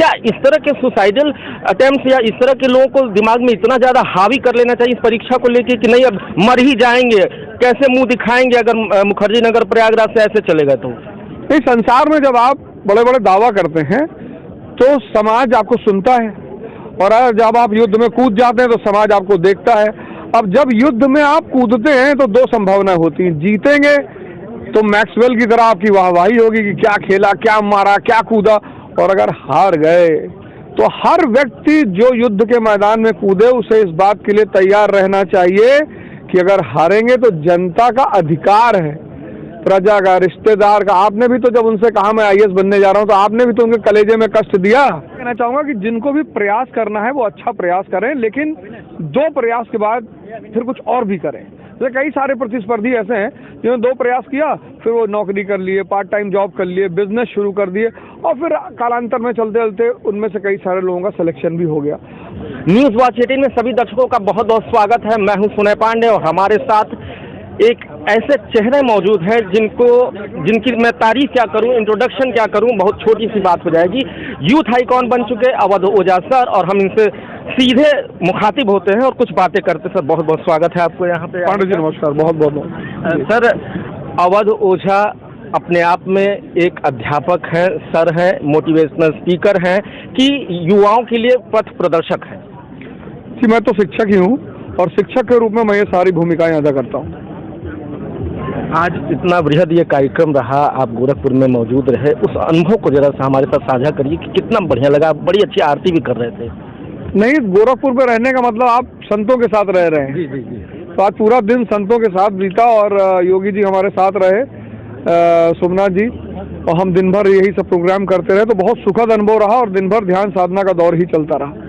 क्या इस तरह के सुसाइडल अटेम्प्ट या इस तरह के लोगों को दिमाग में इतना ज़्यादा हावी कर लेना चाहिए इस परीक्षा को लेके कि नहीं अब मर ही जाएंगे, कैसे मुंह दिखाएंगे अगर मुखर्जी नगर प्रयागराज से ऐसे चलेगा तो? इस संसार में जब आप बड़े बड़े दावा करते हैं तो समाज आपको सुनता है, और जब आप युद्ध में कूद जाते हैं तो समाज आपको देखता है। अब जब युद्ध में आप कूदते हैं तो दो संभावनाएं होती हैं, जीतेंगे तो मैक्सवेल की तरह आपकी वाहवाही होगी कि क्या खेला, क्या मारा, क्या कूदा, और अगर हार गए तो हर व्यक्ति जो युद्ध के मैदान में कूदे उसे इस बात के लिए तैयार रहना चाहिए कि अगर हारेंगे तो जनता का अधिकार है, प्रजा का, रिश्तेदार का। आपने भी तो जब उनसे कहा मैं आईएएस बनने जा रहा हूं तो आपने भी तो उनके कलेजे में कष्ट दिया। कहना चाहूंगा कि जिनको भी प्रयास करना है वो अच्छा प्रयास करें, लेकिन दो प्रयास के बाद फिर कुछ और भी करें। जैसे कई सारे प्रतिस्पर्धी ऐसे हैं जिन्होंने दो प्रयास किया, फिर वो नौकरी कर लिए, पार्ट टाइम जॉब कर लिए, बिजनेस शुरू कर दिए, और फिर कालांतर में चलते चलते उनमें से कई सारे लोगों का सिलेक्शन भी हो गया। न्यूज़ वॉच 18 में सभी दर्शकों का बहुत बहुत स्वागत है। मैं हूं सुनय पांडे और हमारे साथ एक ऐसे चेहरे मौजूद हैं जिनकी मैं तारीफ क्या करूं, इंट्रोडक्शन क्या करूं, बहुत छोटी सी बात हो जाएगी। यूथ आइकॉन बन चुके अवध ओझा सर, और हम इनसे सीधे मुखातिब होते हैं और कुछ बातें करते। सर बहुत बहुत स्वागत है आपको यहाँ पे। पांडे जी नमस्कार, बहुत बहुत। सर अवध ओझा अपने आप में एक अध्यापक हैं, सर हैं, मोटिवेशनल स्पीकर हैं कि युवाओं के लिए पथ प्रदर्शक हैं। जी मैं तो शिक्षक ही हूँ और शिक्षक के रूप में मैं ये सारी भूमिकाएं अदा करता हूँ। आज इतना बृहद ये कार्यक्रम रहा, आप गोरखपुर में मौजूद रहे, उस अनुभव को जरा सा हमारे साथ साझा करिए कि कितना बढ़िया लगा। बड़ी अच्छी आरती भी कर रहे थे। नहीं, गोरखपुर में रहने का मतलब आप संतों के साथ रह रहे हैं। जी जी जी। तो आज पूरा दिन संतों के साथ बीता और योगी जी हमारे साथ रहे, सोमनाथ जी, और हम दिन भर यही सब प्रोग्राम करते रहे, तो बहुत सुखद अनुभव रहा और दिन भर ध्यान साधना का दौर ही चलता रहा।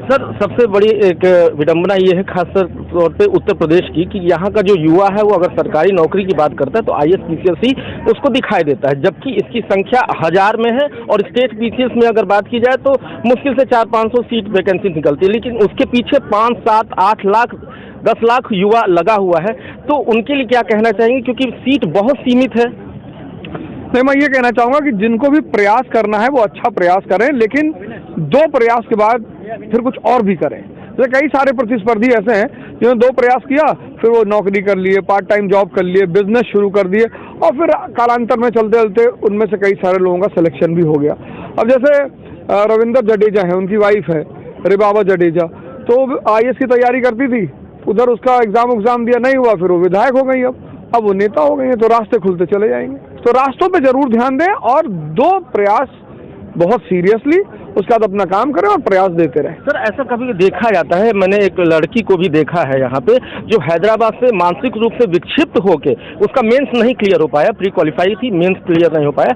सर सबसे बड़ी एक विडंबना ये है खास तौर पे उत्तर प्रदेश की कि यहाँ का जो युवा है वो अगर सरकारी नौकरी की बात करता है तो आईएएस पीसीएस ही उसको दिखाई देता है, जबकि इसकी संख्या 1000 में है और स्टेट पीसीएस में अगर बात की जाए तो मुश्किल से 400-500 सीट वैकेंसी निकलती है, लेकिन उसके पीछे 5, 7, 8 लाख 10 लाख युवा लगा हुआ है। तो उनके लिए क्या कहना चाहेंगे, क्योंकि सीट बहुत सीमित है? नहीं, मैं ये कहना चाहूँगा कि जिनको भी प्रयास करना है वो अच्छा प्रयास करें, लेकिन दो प्रयास के बाद फिर कुछ और भी करें। जैसे कई सारे प्रतिस्पर्धी ऐसे हैं जिन्होंने दो प्रयास किया, फिर वो नौकरी कर लिए, पार्ट टाइम जॉब कर लिए, बिजनेस शुरू कर दिए, और फिर कालांतर में चलते चलते उनमें से कई सारे लोगों का सिलेक्शन भी हो गया। अब जैसे रविंदर जडेजा है, उनकी वाइफ है रिबाबा जडेजा, तो आईएएस की तैयारी करती थी, उधर उसका एग्जाम दिया, नहीं हुआ, फिर वो विधायक हो गई। अब वो नेता हो गई हैं, तो रास्ते खुलते चले जाएंगे। तो रास्तों पे जरूर ध्यान दें और दो प्रयास बहुत सीरियसली उसके बाद अपना काम करें और प्रयास देते रहे। सर ऐसा कभी देखा जाता है, मैंने एक लड़की को भी देखा है यहाँ पे जो हैदराबाद से मानसिक रूप से विक्षिप्त होके उसका मेंस नहीं क्लियर हो पाया, प्री क्वालिफाई थी, मेंस क्लियर नहीं हो पाया,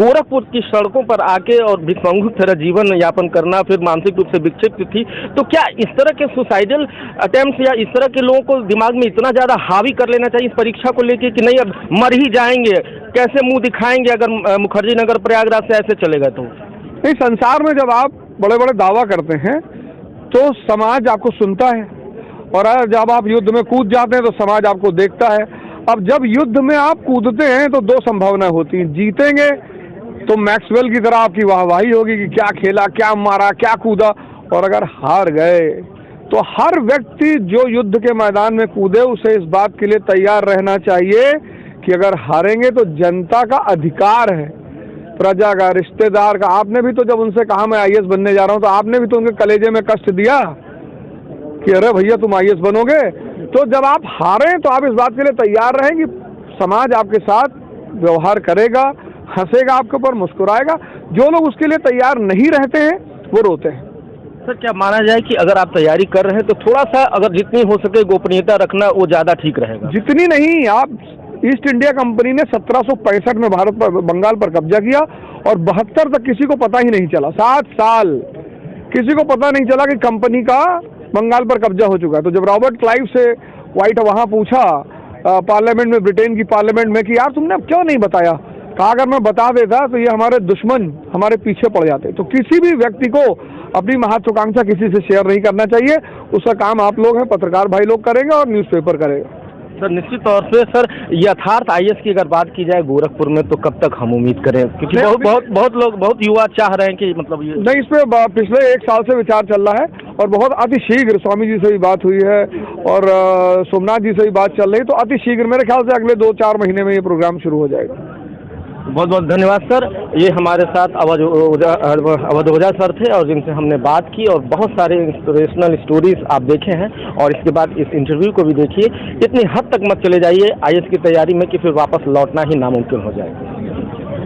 गोरखपुर की सड़कों पर आके और भिक्षुक तरह जीवन यापन करना, फिर मानसिक रूप से विक्षिप्त थी। तो क्या इस तरह के सुसाइडल अटेम्प्ट या इस तरह के लोगों को दिमाग में इतना ज़्यादा हावी कर लेना चाहिए इस परीक्षा को लेके कि नहीं अब मर ही जाएंगे, कैसे मुंह दिखाएंगे अगर मुखर्जी नगर प्रयागराज से ऐसे चलेगा तो? इस संसार में जब आप बड़े बड़े दावा करते हैं तो समाज आपको सुनता है, और जब आप युद्ध में कूद जाते हैं तो समाज आपको देखता है। अब जब युद्ध में आप कूदते हैं तो दो संभावनाएं होती हैं, जीतेंगे तो मैक्सवेल की तरह आपकी वाहवाही होगी कि क्या खेला, क्या मारा, क्या कूदा, और अगर हार गए तो हर व्यक्ति जो युद्ध के मैदान में कूदे उसे इस बात के लिए तैयार रहना चाहिए कि अगर हारेंगे तो जनता का अधिकार है, प्रजा का, रिश्तेदार का। आपने भी तो जब उनसे कहा मैं आईएएस बनने जा रहा हूं तो आपने भी तो उनके कलेजे में कष्ट दिया कि अरे भैया तुम आईएएस बनोगे। तो जब आप हारें तो आप इस बात के लिए तैयार रहें कि समाज आपके साथ व्यवहार करेगा, हंसेगा आपके ऊपर, मुस्कुराएगा। जो लोग उसके लिए तैयार नहीं रहते हैं वो रोते हैं। सर क्या माना जाए कि अगर आप तैयारी कर रहे हैं तो थोड़ा सा अगर जितनी हो सके गोपनीयता रखना वो ज़्यादा ठीक रहेगा? जितनी नहीं, आप ईस्ट इंडिया कंपनी ने 1765 में भारत पर, बंगाल पर कब्जा किया और 72 तक किसी को पता ही नहीं चला। 7 साल किसी को पता नहीं चला कि कंपनी का बंगाल पर कब्जा हो चुका है। तो जब रॉबर्ट क्लाइव से व्हाइट वहाँ पूछा पार्लियामेंट में, ब्रिटेन की पार्लियामेंट में, कि यार तुमने अब क्यों नहीं बताया, कहा अगर मैं बता देता तो ये हमारे दुश्मन हमारे पीछे पड़ जाते। तो किसी भी व्यक्ति को अपनी महत्वाकांक्षा किसी से शेयर नहीं करना चाहिए। उसका काम आप लोग हैं, पत्रकार भाई लोग करेंगे और न्यूज़पेपर करेगा। सर निश्चित तौर पे सर यथार्थ आईएएस की अगर बात की जाए गोरखपुर में तो कब तक हम उम्मीद करें, क्योंकि बहुत लोग, बहुत युवा चाह रहे हैं कि मतलब ये नहीं, इस पे पिछले 1 साल से विचार चल रहा है और बहुत अतिशीघ्र स्वामी जी से भी बात हुई है और सोमनाथ जी से भी बात चल रही है, तो अतिशीघ्र मेरे ख्याल से अगले 2-4 महीने में ये प्रोग्राम शुरू हो जाएगा। बहुत बहुत धन्यवाद सर। ये हमारे साथ अवध ओझा सर थे और जिनसे हमने बात की और बहुत सारे इंस्पिरेशनल स्टोरीज आप देखे हैं और इसके बाद इस इंटरव्यू को भी देखिए। इतनी हद तक मत चले जाइए आईएएस की तैयारी में कि फिर वापस लौटना ही नामुमकिन हो जाए।